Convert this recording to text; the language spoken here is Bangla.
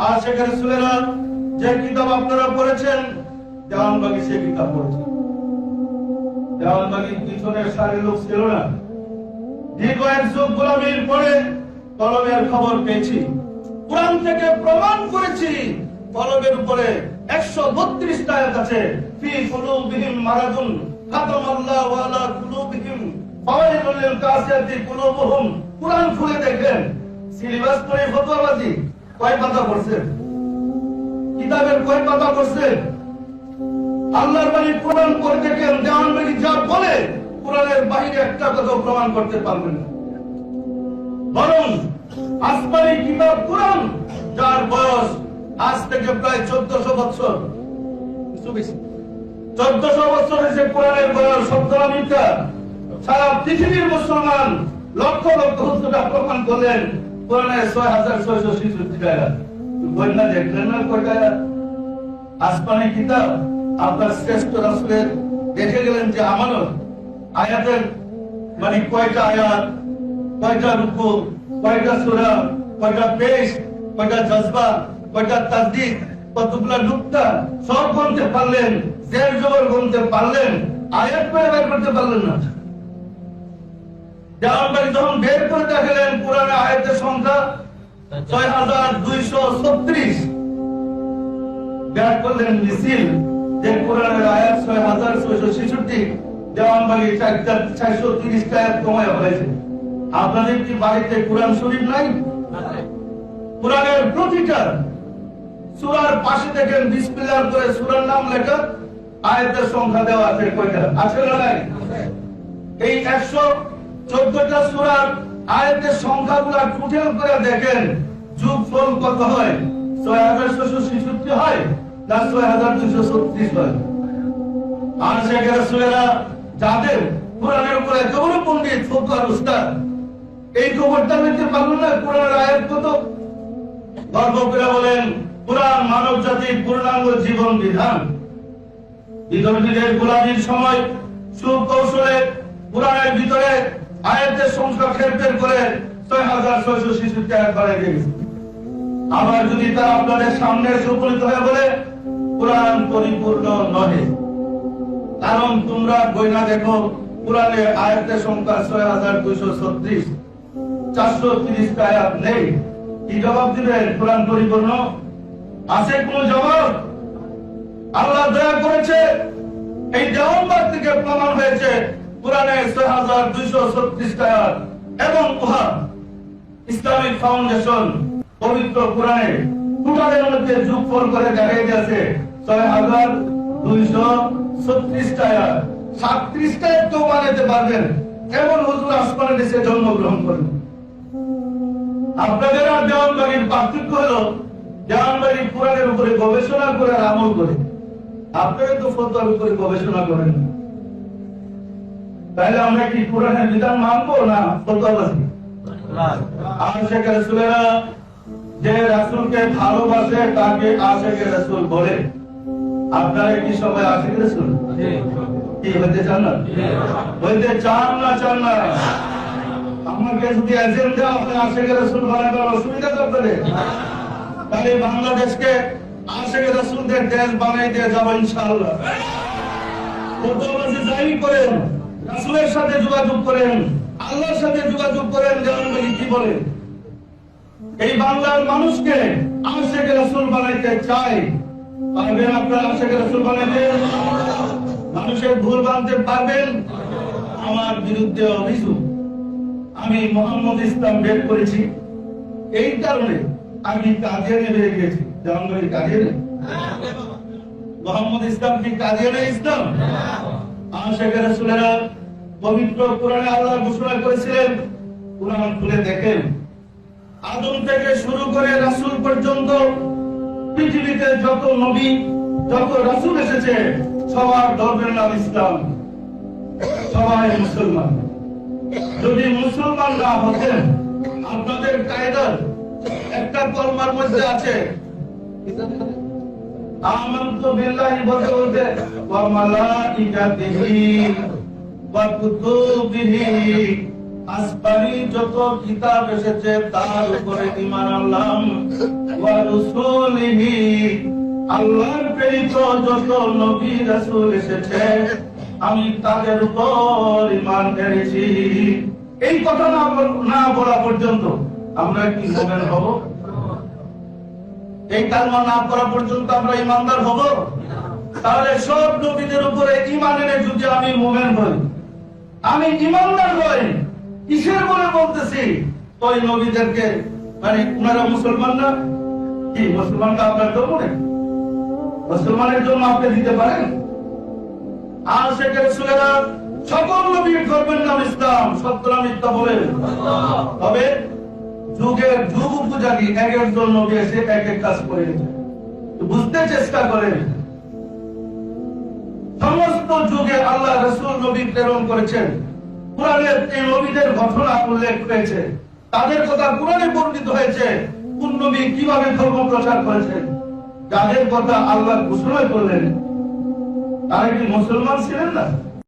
আশিক রাসূলেরা যে কিতাব আপনারা পড়েছেন, দেওয়ানবাগী সে কিতাব পড়েছেন। দেওয়ানবাগীর পিছনের সারির লোক ছিল না। দীর্ঘ এক যুগ গোলামির পরে কলমের খবর পেয়েছি, কোরআন থেকে প্রমাণ করেছি কলমের উপরে 132টা আয়াত আছে। ফি কুলুবিহিম মারাদুন খাতামাল্লাহু আলা কুলুবিহিম ফাওয়াইলুল লিল কাসিয়াতি কুলুবুহুম। কোরআন খুলে দেখেন, সিলেবাস পড়ে ফতোয়াবাজি কয় পাতা পড়ছেন? কিতাবের কয় পাতা পড়ছেন? আল্লাহর বাণী কোরআন পড়ে দেখেন, দেওয়ানবাগী যা বলে কোরআনের বাইরে একটা কথা প্রমাণ করতে পারবেন না। বরং আসমানি কিতাব কোরআন, যার বয়স আজ থেকে প্রায় 1400 বছর, 1400 বছর হয়েছে কোরআনের বয়স। সত্য না মিথ্যা? সারা পৃথিবীর মুসলমান লক্ষ লক্ষ হুজুরা প্রমাণ করলেন কোরআনের 6666 আয়াত। বন্যা দেখলেন না কয়টা আসমানি কিতাব? আপনার শ্রেষ্ঠ রাসূলের দেখে গেলেন যে আমানত আয়াতের মানে কয়টা আয়াত, কয়টা রুকু, কয়টা সূরা, কয়টা পেশ, কয়টা জজবা, কয়টা তাসদীক, কতগুলা নুকতা সব গুনতে পারলেন, জের জবর গুনতে পারলেন, আয়াত করে বের করতে পারলেন না। দেওয়ানবাগী যখন বের করে দেখালেন কোরআনে আয়াতের সংখ্যা 6236, বের করলেন মিছিল যে কোরআনের আয়াত 6666, দেওয়ানবাগী 430টা আয়াত কমায় হয়েছে। আপনাদের কি বাড়িতে কোরআন শরীফ নাই? কোরআনের প্রতিটা সূরার পাশে দেখেন বিসমিল্লাহ করে সূরার নাম লেখা, আয়াতের সংখ্যা দেওয়া আছে কয়টা? আছে না নাই? এই 114টা সূরার আয়াতের সংখ্যাগুলো টোটাল করে দেখেন, যোগফল কত হয়? 6666 হয় না 6236 হয়? আশিক রাসূলেরা যাদের কোরআনের উপরে কবর পণ্ডিত ফকর উস্তাদ, এই খবরটা নিতে পারলো না কোরআনের আয়াত কত? গর্ব করে বলেন কোরআন মানব জাতির পূর্ণাঙ্গ জীবন বিধান। বিধর্মীদের গোলামির সময় সুকৌশলে কোরআনের ভিতরে আয়াতের সংখ্যা হেরফের করে 6666 আয়াত বাড়াই দিয়েছে। আবার যদি তারা আপনাদের সামনে এসে উপনীত হয়ে বলে কোরআন পরিপূর্ণ নহে, কারণ তোমরা বইনা দেখো কোরআনের আয়াতের সংখ্যা 6236, 430টা আয়াত নেই, কি জবাব দিবেন? কোরআন পরিপূর্ণ আছে কোন জবাব? আল্লাহ দয়া করেছে, এই দেওয়ানবাগ থেকে প্রমাণ হয়েছে কোরআনের 6236টা আয়াত, এবং উহা ইসলামিক ফাউন্ডেশন পবিত্র কোরআনে টোটালের মধ্যে যোগফল করে দেখাই দিয়েছে 6236টা আয়াত। 37টা একটু বানাতে পারবেন এমন হুজুর আসমানে দেশে জন্মগ্রহণ করেন। আপনাদের আর দেওয়ানবাগীর পার্থক্য হলো দেওয়ানবাগী কোরআনের উপরে গবেষণা করে আর আমল করে, আপনারা তো ফতোয়ার উপরে গবেষণা করেন। তাহলে আমরা কি কোরআনের বিধান মানবো না ফতোয়াবাজি? আশিক রাসূলেরা যে রাসূলকে ভালোবাসে তাকে আশিক রাসূল বলে। আপনারা কি সবাই আশিক রাসূল? কি হতে চান না? হইতে চান না? চান না? আমাকে যদি এজেন্ডা আপনি আশিক রাসূল বানানোর অসুবিধা করতে, তাহলে বাংলাদেশকে আশিক রাসূলদের দেশ বানাই দিয়ে যাবো ইনশাআল্লাহ। ফতোয়াবাজি যাই করেন, রাসূলের সাথে যোগাযোগ করেন, আল্লাহর সাথে যোগাযোগ করেন। দেওয়ানবাগী কি বলে? এই বাংলার মানুষকে আশিক রাসূল বানাইতে চাই। পারবেন আপনারা আশিক রাসূল বানাইতে? মানুষের ভুল বানতে পারবেন? আমার বিরুদ্ধে অভিযোগ, আমি মোহাম্মদ ইসলাম বের করেছি, এই কারণে আমি কাদিয়ানে বেরিয়ে গেছি। দেওয়ানবাগী কাদিয়ানে? মোহাম্মদ ইসলাম কি কাদিয়ানে ইসলাম? আশিক রাসূলেরা পবিত্র কোরআনে আল্লাহ ঘোষণা করেছিলেন, কোরআন খুলে দেখেন, আদম থেকে শুরু করে রাসূল পর্যন্ত পৃথিবীতে যত নবী, যত রাসূল এসেছে, সবার ধর্মের নাম ইসলাম, সবাই মুসলমান। যদি মুসলমান না হতেন, আপনাদের কায়দার একটা কলমার মধ্যে আছে আমানতু বিল্লাহি বলতে বলতে ওয়া মালাইকাতিহি ওয়া কুতুবিহি, আসমানি যত কিতাব এসেছে তার উপরে ঈমান আনলাম ওয়া রাসূলিহি আল্লাহর প্রেরিত যত নবী রাসূল এসেছে আমি তাদের উপর ঈমান এনেছি। এই কথা না বলা পর্যন্ত আমরা কি মুমিন হব? এই কালমা না করা পর্যন্ত আমরা ঈমানদার হব? তাহলে সব নবীদের উপরে ঈমান এনে যদি আমি মুমিন হই, আমি ঈমানদার হই, কিসের বলে বলতেছি ওই নবীদেরকে, মানে ওনারা মুসলমান না? কি মুসলমানটা আপনার জন্য নেই? মুসলমানের জন্য আপনি দিতে পারেন? আর সেখানে সুলেরা সকল নবীর ধর্মের নাম ইসলাম, সত্য নাম মিথ্যা বলেন। তবে যুগের যুগ উপযোগী এক একজন নবী এসে এক এক কাজ করে গেছে, বুঝতে চেষ্টা করেন। সমস্ত যুগে আল্লাহ রাসূল নবী প্রেরণ করেছেন, কোরআনের এই নবীদের ঘটনা উল্লেখ হয়েছে, তাদের কথা কোরআনে বর্ণিত হয়েছে, কোন নবী কিভাবে ধর্ম প্রচার করেছেন, যাদের কথা আল্লাহ ঘোষণা করলেন তারা কি মুসলমান ছিলেন না?